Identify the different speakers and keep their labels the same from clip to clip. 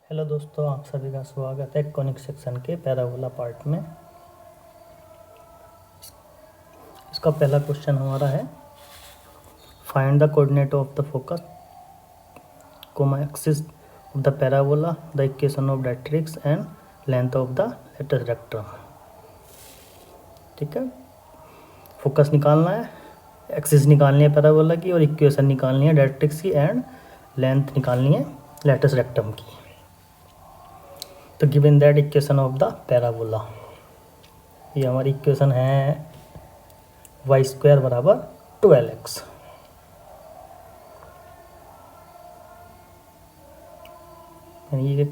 Speaker 1: Hello दोस्तों, आप सभी का स्वागत है कॉनिक सेक्शन के पैराबोला पार्ट में। इसका पहला क्वेश्चन हमारा है find the coordinate of the focus comma axis of the parabola, the equation of directrix and length of the latest rectum. ठीक है, फोकस निकालना है, एक्सिस निकालनी है पैराबोला की, और इक्वेशन निकालनी है डायरेक्ट्रिक्स की, एंड लेंथ निकालनी है लेटेस्ट रेक्टम की। तो given that equation of the parabola, ये हमारी इक्वेशन है y² बराबर 12x। ये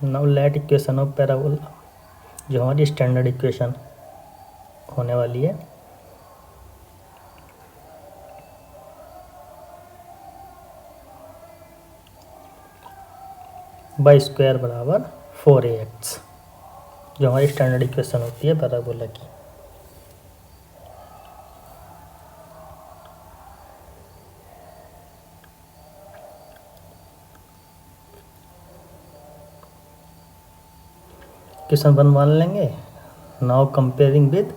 Speaker 1: now let equation of parabola, जो हमारी स्टैंडर्ड इक्वेशन होने वाली है, y² बराबर 4ax, जो हमारी स्टैंडर्ड इक्वेशन होती है पैराबोला की। इक्वेशन 1 मान लेंगे। Now comparing with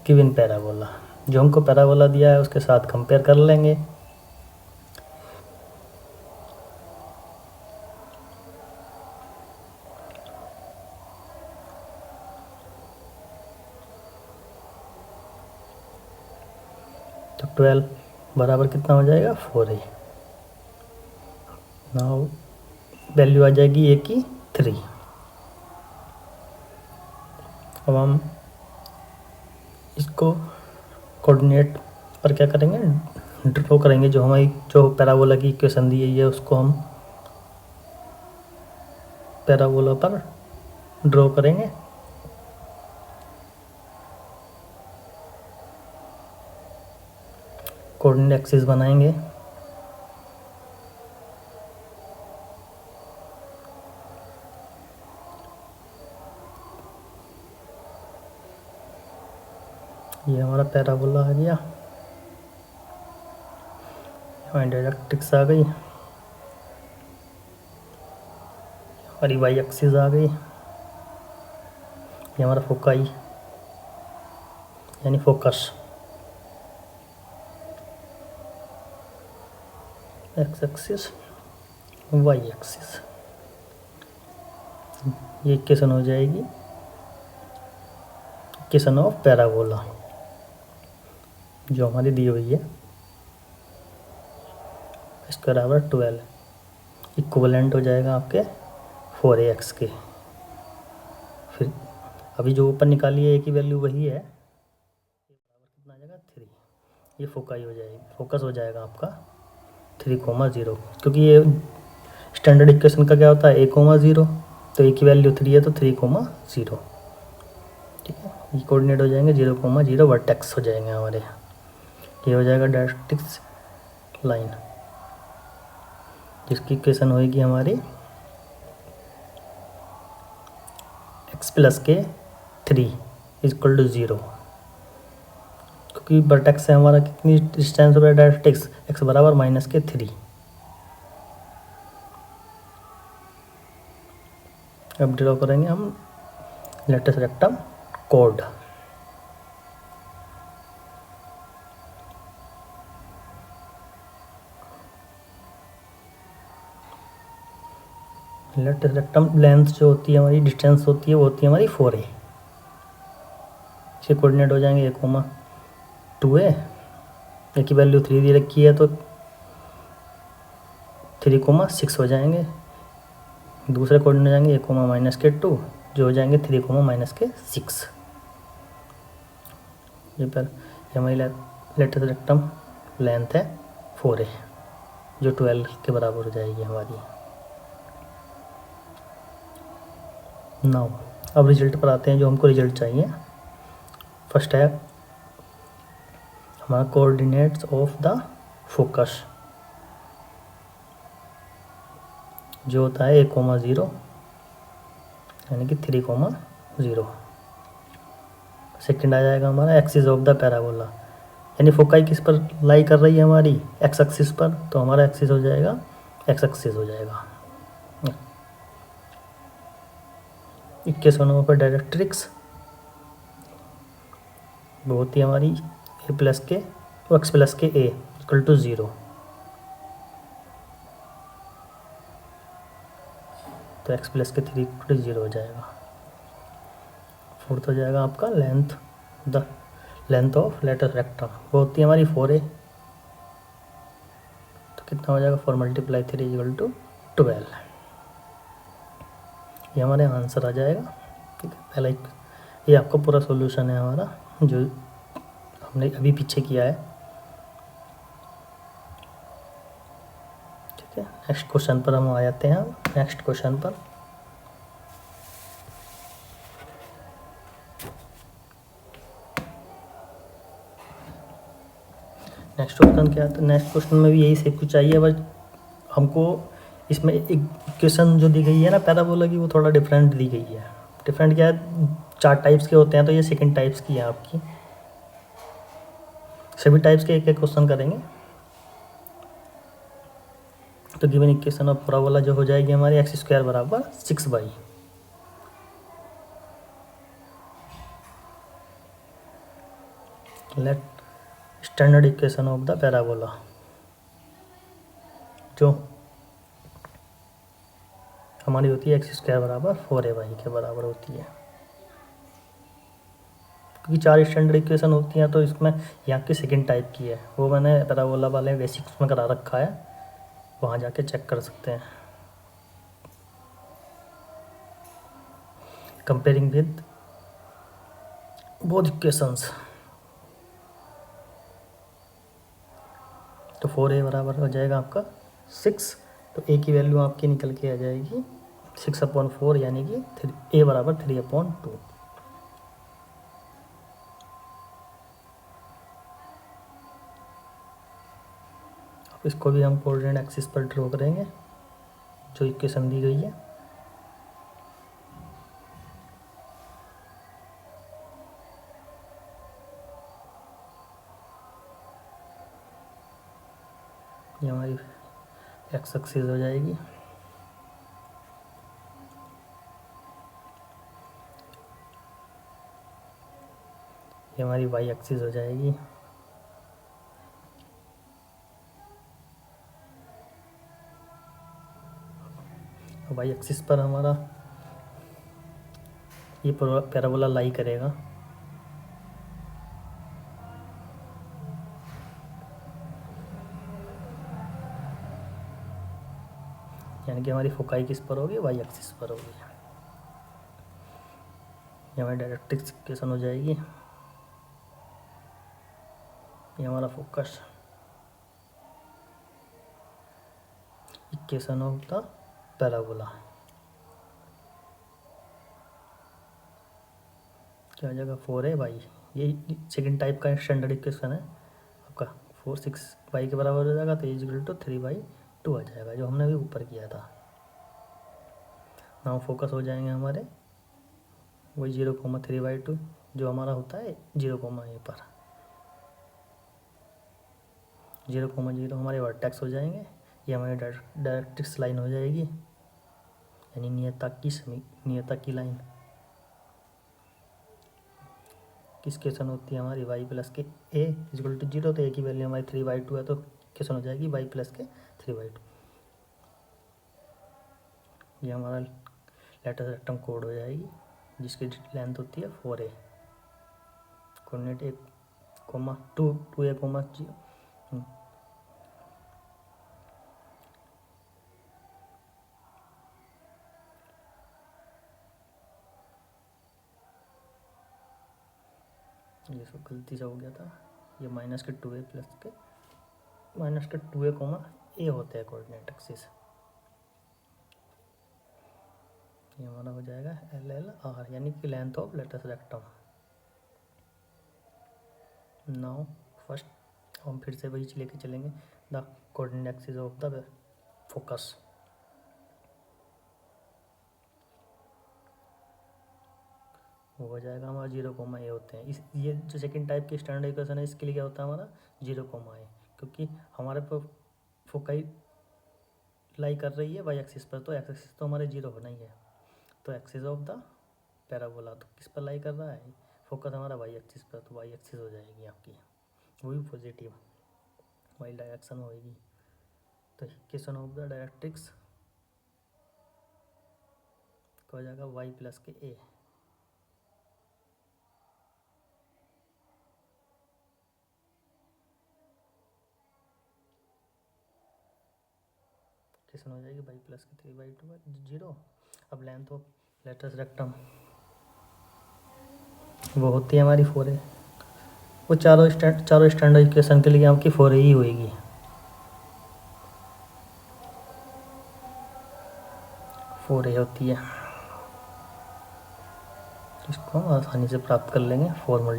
Speaker 1: given parabola, जो हमको पैराबोला दिया है उसके साथ कंपेयर कर लेंगे। तो 12 बराबर कितना हो जाएगा 4a। नाउ वैल्यू आ जाएगी a की 3। अब हम इसको कोऑर्डिनेट पर क्या करेंगे, ड्रॉ करेंगे। जो पैराबोला की इक्वेशन दी है उसको हम पैराबोला पर ड्रॉ करेंगे। कोऑर्डिनेट एक्सिस बनाएंगे। ये हमारा पैराबोला आ गया, हमारी डायरेक्ट्रिक्स आ गई, हमारी वाई एक्सिस आ गई, ये हमारा फोकाई यानी focus, x axis y axis. ये इक्वेशन हो जाएगी इक्वेशन ऑफ पैराबोला, जो हमारी दी हुई है। इसके बराबर 12 इक्विवेलेंट हो जाएगा आपके 4ax के। फिर अभी जो ऊपर निकाली है a की वैल्यू वही है, कितना आ जाएगा 3। ये फोकाई हो जाएगी, फोकस हो जाएगा आपका 3,0, क्योंकि ये स्टैंडर्ड इक्वेशन का क्या होता है a,0, तो a की वैल्यू 3 है तो 3,0। ठीक है, ये कोऑर्डिनेट हो जाएंगे 0,0, वर्टेक्स हो जाएंगे हमारे। ये हो जाएगा डायरेक्ट्रिक्स लाइन, जिसकी इक्वेशन होगी हमारी x + k 3 = 0, क्योंकि वर्टेक्स से हमारा कितनी डिस्टेंस हो रहा है डायरेक्ट्रिक्स, x बराबर -3। अब ड्रॉ करेंगे हम latus rectum code. Latus rectum length जो होती है हमारी, डिस्टेंस होती है, वो होती है हमारी 4a। इसके कोऑर्डिनेट हो जाएंगे 1,2a, a की वैल्यू 3 दी रखी है तो 3,6 हो जाएंगे। दूसरे कोऑर्डिनेट हो जाएंगे 1,-2, जो हो जाएंगे 3,-6। ये हमारी लेटेस्ट रेक्टम लेंथ है 4a, जो 12 के बराबर हो जाएगी हमारी। नाउ अब रिजल्ट पर आते हैं, जो हमको रिजल्ट चाहिए। फर्स्ट है हमारा कोऑर्डिनेट्स ऑफ द फोकस, जो होता है 1,0 यानी कि 3,0। सेकंड आ जाएगा हमारा एक्सिस ऑफ द पैराबोला, यानी फोकाई किस पर लाई कर रही है हमारी, एक्स एक्सिस पर, तो हमारा एक्सिस हो जाएगा एक्स एक्सिस हो जाएगा। 21 नंबर पर डायरेक्ट्रिक्स वो होती है हमारी ए प्लस के एक्स प्लस के ए इक्वल टू 0। तो एक्स प्लस के 3 इक्वल टू 0 हो जाएगा। फोर्थ हो जाएगा आपका the length of latus rectum, वो होती है हमारी 4a। तो कितना हो जाएगा 4 × 3 इक्वल टू 12। ये हमारे आंसर आ जाएगा। ठीक है, पहला एक ये आपका पूरा सॉल्यूशन है हमारा जो हमने अभी पीछे किया है। ठीक है, नेक्स्ट क्वेश्चन पर हम आ जाते हैं। नेक्स्ट क्वेश्चन पर नेक्स्ट क्वेश्चन क्या था, नेक्स्ट क्वेश्चन में भी यही सब कुछ चाहिए, बस हमको इसमें एक इक्वेशन जो दी गई है ना पैराबोला की, वो थोड़ा डिफरेंट दी गई है। डिफरेंट क्या है, 4 टाइप्स के होते हैं, तो ये सेकंड टाइप्स की है आपकी। सभी टाइप्स के एक एक क्वेश्चन करेंगे। तो गिवन इक्वेशन ऑफ पैराबोला जो हो जाएगी हमारी x² बराबर 6y। Let standard equation of the parabola जो हमारी होती है x² बराबर 4ay के बराबर होती है। क्योंकि 4 स्टैंडर्ड इक्वेशन होती हैं, तो इसमें यहाँ की सेकंड टाइप की है, वो मैंने पैराबोला वाले बेसिक्स में करा रखा है, वहाँ जाके चेक कर सकते हैं। Comparing with both equations. तो 4a बराबर हो जाएगा आपका 6, तो a की वैल्यू आपकी निकल के आ जाएगी 6/4, यानी कि a बराबर 3/2। अब इसको भी हम कोऑर्डिनेट एक्सिस पर ड्रॉ करेंगे जो इक्वेशन दी गई है। ये हमारी एक्स एक्सिस हो जाएगी, ये हमारी वाई एक्सिस हो जाएगी, वाई एक्सिस पर हमारा ये पैराबोला लाई करेगा। यानी कि हमारी फोकाई किस पर होगी, वाई एक्सिस पर होगी। ये हमारी डायरेक्ट्रिक्स इक्वेशन हो जाएगी, ये हमारा focus equation of the parabola क्या हो जाएगा 4ay। ये सेकंड टाइप का स्टैंडर्ड इक्वेशन है आपका। 4 6y के बराबर हो जाएगा, तो इक्वल टू 3/2 आ जाएगा, जो हमने अभी ऊपर किया था। नाउ फोकस हो जाएंगे हमारे वही 0,3/2 जो हमारा होता है 0,a पर। 0,0 हमारे वर्टेक्स हो जाएंगे, ये हमारी डायरेक्ट्रिक्स लाइन हो जाएगी, यानी नियता की लाइन। किस क्वेश्चन होती है हमारी y प्लस के a इक्वल टू 0, तो a की वैल्यू हमारी 3/2 है, तो क्वेश्चन हो जाएगी y प्लस के 3/2। ये हमारा लेटर रेक्टम कोड हो जाएगी, जिसकी लेंथ होती है 4a। Coordinate 1,2,2a,0। ये सब गलती से हो गया था, ये -2a प्लस के -2a, होते हैं कोऑर्डिनेट एक्सिस। ये हमारा हो जाएगा LLR, यानी कि length of latus rectum. Now first हम फिर से वही लेके चलेंगे, the coordinate axis of the focus. वो हो जाएगा हमारा 0, a होते हैं। इस ये जो सेकंड टाइप की स्टैंडर्ड इक्वेशन है इसके लिए क्या होता है हमारा 0, a, क्योंकि हमारे पर फोकाई लाई कर रही है वाई एक्सिस पर, तो एक्स एक्सिस तो हमारे 0 होना ही है। तो एक्सिस ऑफ द पैराबोला तो किस पर लाई कर रहा है, फोकस हमारा वाई एक्सिस पर, तो वाई एक्सिस हो जाएगी आपकी, वो भी पॉजिटिव वाई डायरेक्शन होएगी। तो इक्वेशन ऑफ द डायरेक्ट्रिक्स हो जाएगा वाई प्लस के ए। इक्वेशन हो जाएगी वाई प्लस के 3/2/0। अब लेंथ ऑफ लेटस रेक्टम वो होती है हमारी 4a। वो चारों स्टैंडर्ड इक्वेशन के लिए आपकी 4a ही होएगी। 4a होती है, इसको हम आसानी से प्राप्त कर लेंगे। 4 ×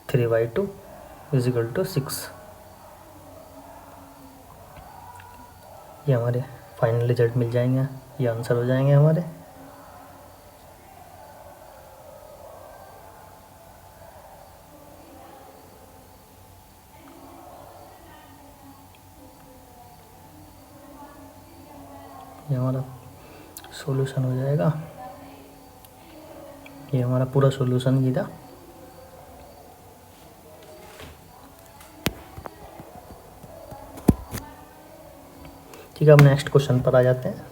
Speaker 1: 3/2 = 6। ये हमारे फाइनल रिजल्ट मिल जाएंगे, ये आंसर हो जाएंगे हमारे। ये हमारा सॉल्यूशन हो जाएगा, ये हमारा पूरा सॉल्यूशन ही था। ठीक है, अब नेक्स्ट क्वेश्चन पर आ जाते हैं।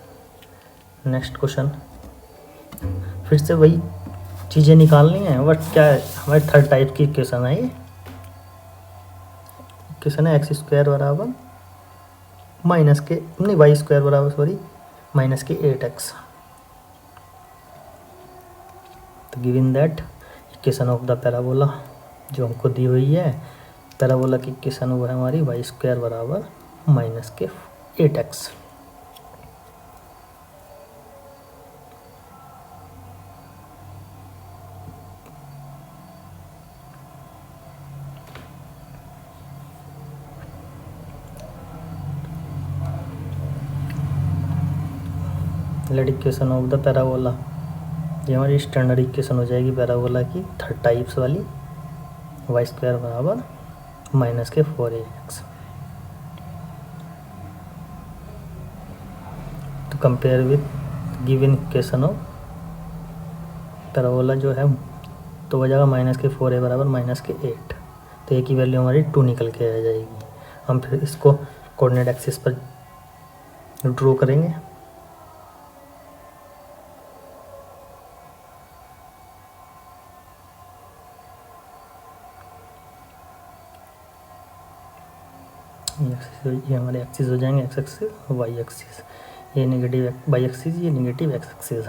Speaker 1: नेक्स्ट क्वेश्चन फिर से वही चीज़ें निकालनी है, बट क्या है हमारे थर्ड टाइप की इक्वेशन है। ये इक्वेशन है x² बराबर माइनस के नहीं y² बराबर सॉरी माइनस के 8x। तो given that equation of the parabola जो हमको दी हुई है, पैराबोला की इक्वेशन वो है हमारी y² बराबर माइनस के 8x। Let equation of the parabola, ये हमारी स्टैंडर्ड इक्वेशन हो जाएगी पैराबोला की थर्ड टाइप्स वाली, y² बराबर माइनस के 4ax। तो compare with given equation of parabola जो है तो हो जाएगा माइनस के 4a बराबर माइनस के 8। तो a की वैल्यू हमारी 2 निकल के आ जाएगी। हम फिर इसको कोऑर्डिनेट एक्सिस पर ड्रॉ करेंगे। ये हमारे एक्सिस हो जाएंगे, एक्स एक्सिस वाई एक्सिस, ये नेगेटिव वाई एक्सिस, ये नेगेटिव एक्स एक्सिस।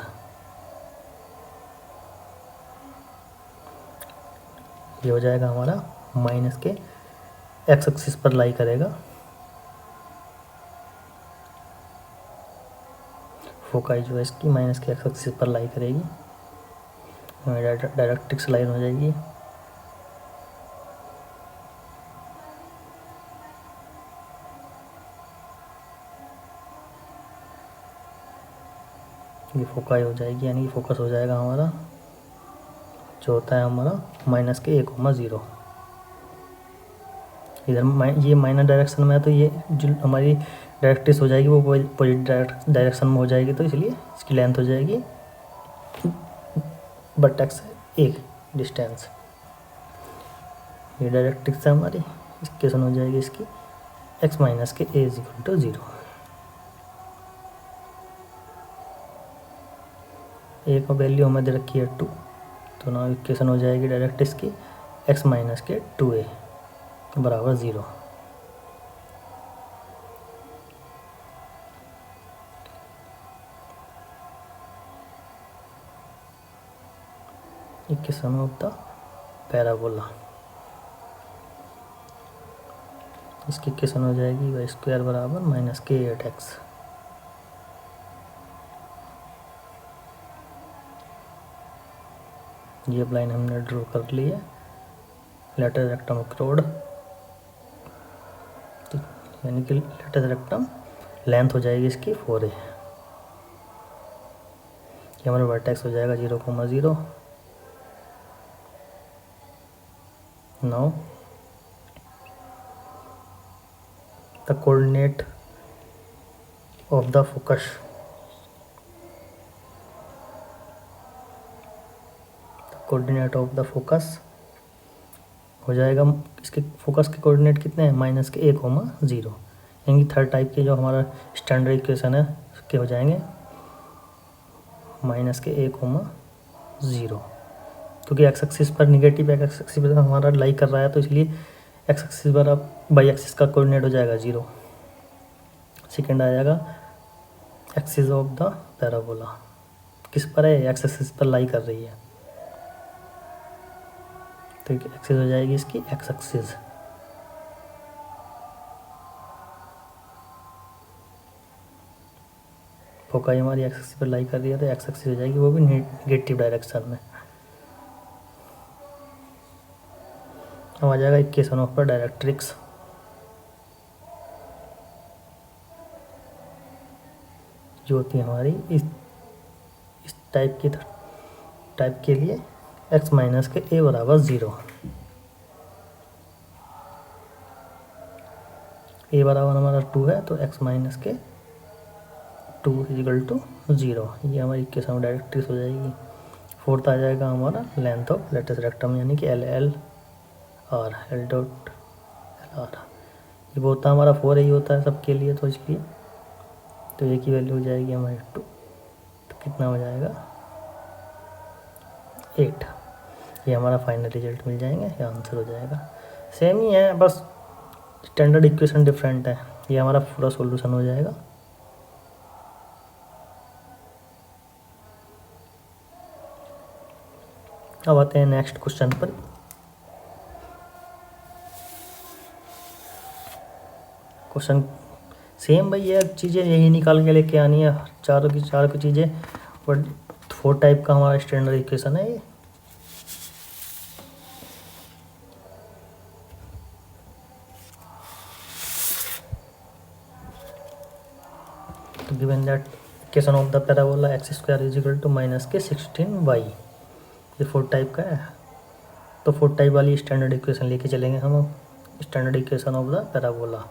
Speaker 1: ये हो जाएगा हमारा माइनस के एक्स एक्सिस पर लाई करेगा। फोकाई जो है इसकी माइनस के एक्स एक्सिस पर लाई करेगी, डायरेक्ट्रिक्स लाइन हो जाएगी। ये फोकाई हो जाएगी, यानी फोकस हो जाएगा हमारा जो होता है हमारा माइनस के 1,0। इधर ये माइनस डायरेक्शन में है, तो ये जो हमारी डायरेक्ट्रिक्स हो जाएगी वो पॉजिटिव डायरेक्शन में हो जाएगी, तो इसलिए इसकी लेंथ हो जाएगी वर्टेक्स एक डिस्टेंस। ये डायरेक्ट्रिक्स है हमारी, इक्वेशन हो जाएगी इसकी x माइनस के a = 0। ए का वैल्यू हमें दे रखी है 2, तो ना इक्वेशन हो जाएगी डायरेक्ट्रिक्स की x माइनस के 2a बराबर 0। इक्वेशन ऑफ द पैराबोला, इसकी इक्वेशन हो जाएगी y² बराबर माइनस के 8x। ये लाइन हमने ड्रॉ कर ली है, लेटर रेक्टम क्रोड, यानी कि लेटर रेक्टम लेंथ हो जाएगी इसकी 4a। ये हमारा वर्टेक्स हो जाएगा 0,0। Now the coordinate of the focus, coordinate of the focus हो जाएगा, इसके फोकस के कोऑर्डिनेट कितने हैं, -a,0, यानी थर्ड टाइप के जो हमारा स्टैंडर्ड इक्वेशन है उसके हो जाएंगे -a,0, क्योंकि एक्स एक्सिस पर निगेटिव एक्स एक्सिस पर हमारा लाई कर रहा है, तो इसलिए एक्स एक्सिस पर अब वाई एक्सिस का कोऑर्डिनेट हो जाएगा 0। सेकेंड आ जाएगा एक्सिस ऑफ द पैराबोला, किस पर है, एक्स एक्सिस पर लाई कर रही है, तो एक्सिस हो जाएगी इसकी एक्स एक्सिस। फोकाई हमारी एक्स एक्सिस पर लाई कर रही है, तो एक्स एक्सिस हो जाएगी वो भी नेगेटिव डायरेक्शन में। अब आ जाएगा इक्वेशन ऑफ डायरेक्ट्रिक्स, जो होती है हमारी इस टाइप के लिए x माइनस के a बराबर 0, a बराबर हमारा 2 है, तो x माइनस के 2 इजिकल टू 0, ये हमारी इक्वेशन ऑफ डायरेक्ट्रिक्स हो जाएगी। फोर्थ आ जाएगा हमारा लेंथ ऑफ लेटेस्ट रेक्टम, यानी कि L डॉट L R, ये वो होता है हमारा 4 ही होता है सबके लिए, तो इसलिए तो ये की वैल्यू हो जाएगी हमारी 2, तो कितना हो जाएगा 8। ये हमारा फाइनल रिजल्ट मिल जाएंगे, ये आंसर हो जाएगा। सेम ही है, बस स्टैंडर्ड इक्वेशन डिफरेंट है, ये हमारा पूरा सॉल्यूशन हो जाएगा। अब आते हैं नेक्स्ट क्वेश्चन पर। क्वेश्चन सेम भाई, ये चीज़ें यही निकाल के लेके आनी है, चारों की चीज़ें, और 4 टाइप का हमारा स्टैंडर्ड इक्वेशन है ये। तो given that equation of the parabola x² is equal to -16y, ये 4 टाइप का है, तो 4 टाइप वाली स्टैंडर्ड इक्वेशन लेके चलेंगे हम अब, standard equation of the parabola.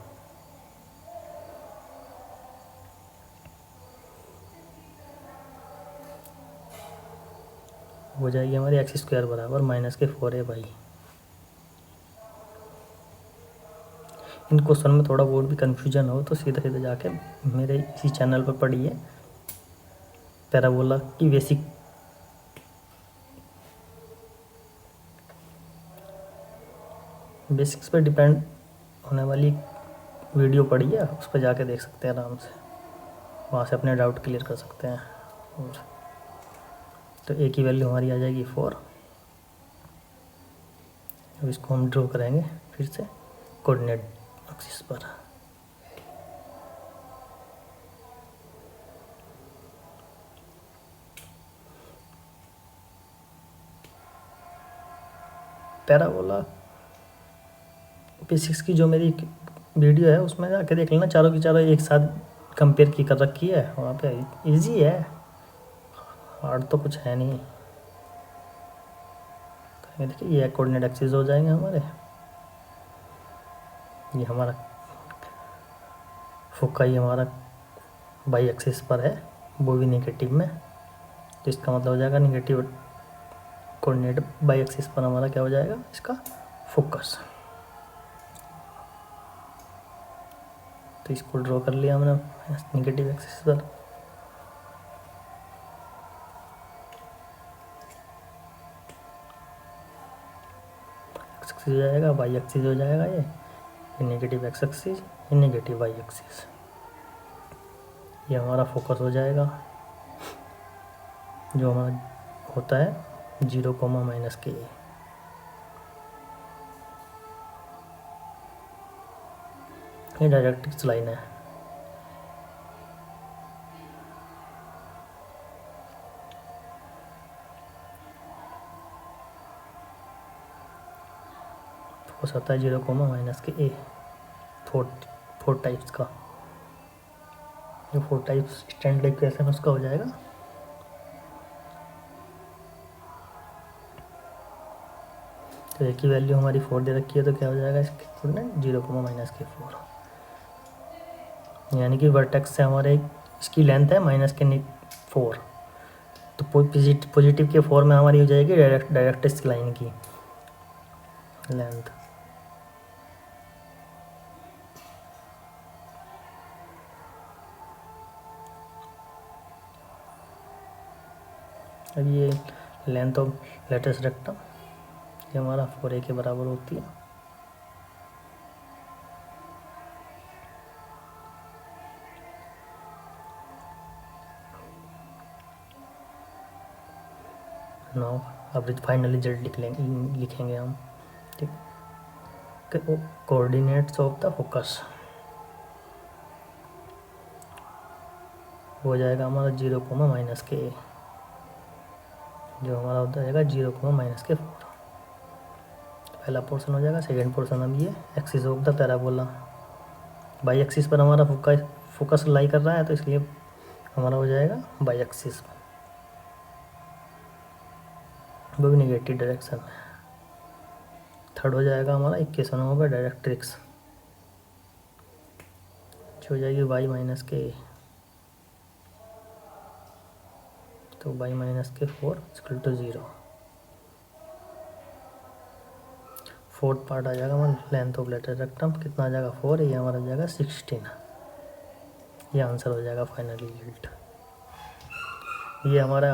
Speaker 1: हो जाएगी हमारी x² बराबर -4a/। इन क्वेश्चन में थोड़ा बहुत भी कन्फ्यूजन हो तो सीधे सीधे जाके मेरे इसी चैनल पर पढ़िए, पैराबोला की बेसिक्स पे डिपेंड होने वाली वीडियो पढ़िए, उस पर जाके देख सकते हैं आराम से, वहाँ से अपने डाउट क्लियर कर सकते हैं। और तो a की वैल्यू हमारी आ जाएगी 4। अब इसको हम ड्रॉ करेंगे फिर से कोऑर्डिनेट एक्सिस पर। पैराबोला बेसिक्स की जो मेरी वीडियो है उसमें जाके देख लेना, चारों की चारों एक साथ कंपेयर की कर रखी है, वहाँ पे इजी है, हार्ड तो कुछ है नहीं। देखिए ये कोऑर्डिनेट एक्सिस हो जाएंगे हमारे, ये हमारा फोकाई हमारा बाई एक्सिस पर है, वो भी नेगेटिव में, तो इसका मतलब हो जाएगा नेगेटिव कोऑर्डिनेट बाई एक्सिस पर हमारा क्या हो जाएगा, इसका फोकस। तो इसको ड्रॉ कर लिया हमने नेगेटिव एक्सिस पर। एक्स एक्सिस हो जाएगा, वाई एक्सिस हो जाएगा, ये नेगेटिव एक्स एक्सिस, ये नेगेटिव वाई एक्सिस, ये हमारा फोकस हो जाएगा, जो हमारा होता है 0, -k। ये डायरेक्ट्रिक्स लाइन है। फोकस आता है 0, -k। 4 टाइप्स का, ये 4 टाइप्स स्टैंडर्ड इक्वेशन उसका हो जाएगा। तो एक ही वैल्यू हमारी 4 दे रखी है, तो क्या हो जाएगा इसके कोऑर्डिनेट 0,-4, यानी कि वर्टेक्स से हमारे इसकी लेंथ है -4, तो पॉजिटिव के 4 में हमारी हो जाएगी डायरेक्ट इस लाइन की लेंथ। अब ये लेंथ ऑफ लेटेस्ट रेक्टम ये हमारा 4a के बराबर होती है। नाउ अब फाइनल रिजल्ट लिखेंगे हम, ठीक। कोऑर्डिनेट्स ऑफ द फोकस हो जाएगा हमारा 0,-k, जो हमारा होता जाएगा 0,-4। पहला पोर्शन हो जाएगा। सेकेंड पोर्शन अब ये axis of the parabola, by axis पर हमारा फोकस लाई कर रहा है, तो इसलिए हमारा हो जाएगा बाई एक्सिस, वो भी निगेटिव डायरेक्शन में। थर्ड हो जाएगा हमारा इक्वेशन होगा डायरेक्ट्रिक्स, जो हो जाएगी y-k, तो y-k 4 = 0। फोर्थ पार्ट आ जाएगा हमारा लेंथ ऑफ लेटेस्ट रेक्टम, कितना आ जाएगा 4, ये हमारा हो जाएगा 16। ये आंसर हो जाएगा फाइनल रिजल्ट। ये हमारा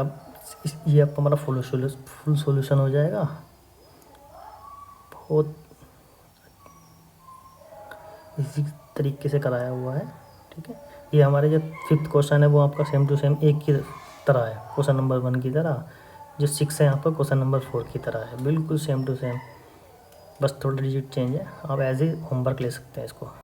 Speaker 1: ये अब हमारा फुल सॉल्यूशन हो जाएगा। बहुत इसी तरीके से कराया हुआ है, ठीक है। ये हमारे जो 5th क्वेश्चन है वो आपका सेम टू सेम एक की तरह है, क्वेश्चन नंबर 1 की तरह। जो 6 है आपका क्वेश्चन नंबर 4 की तरह है, बिल्कुल सेम टू सेम, बस थोड़ा डिजिट चेंज है। आप एज ए होमवर्क ले सकते हैं इसको।